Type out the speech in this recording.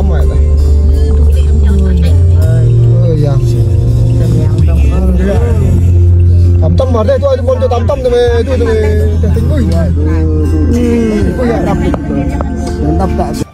mày đây. Tắm tâm mà đây tôi muốn cho tắm tâm thì mày tôi tính vui. Vui à đập. Đập tạ.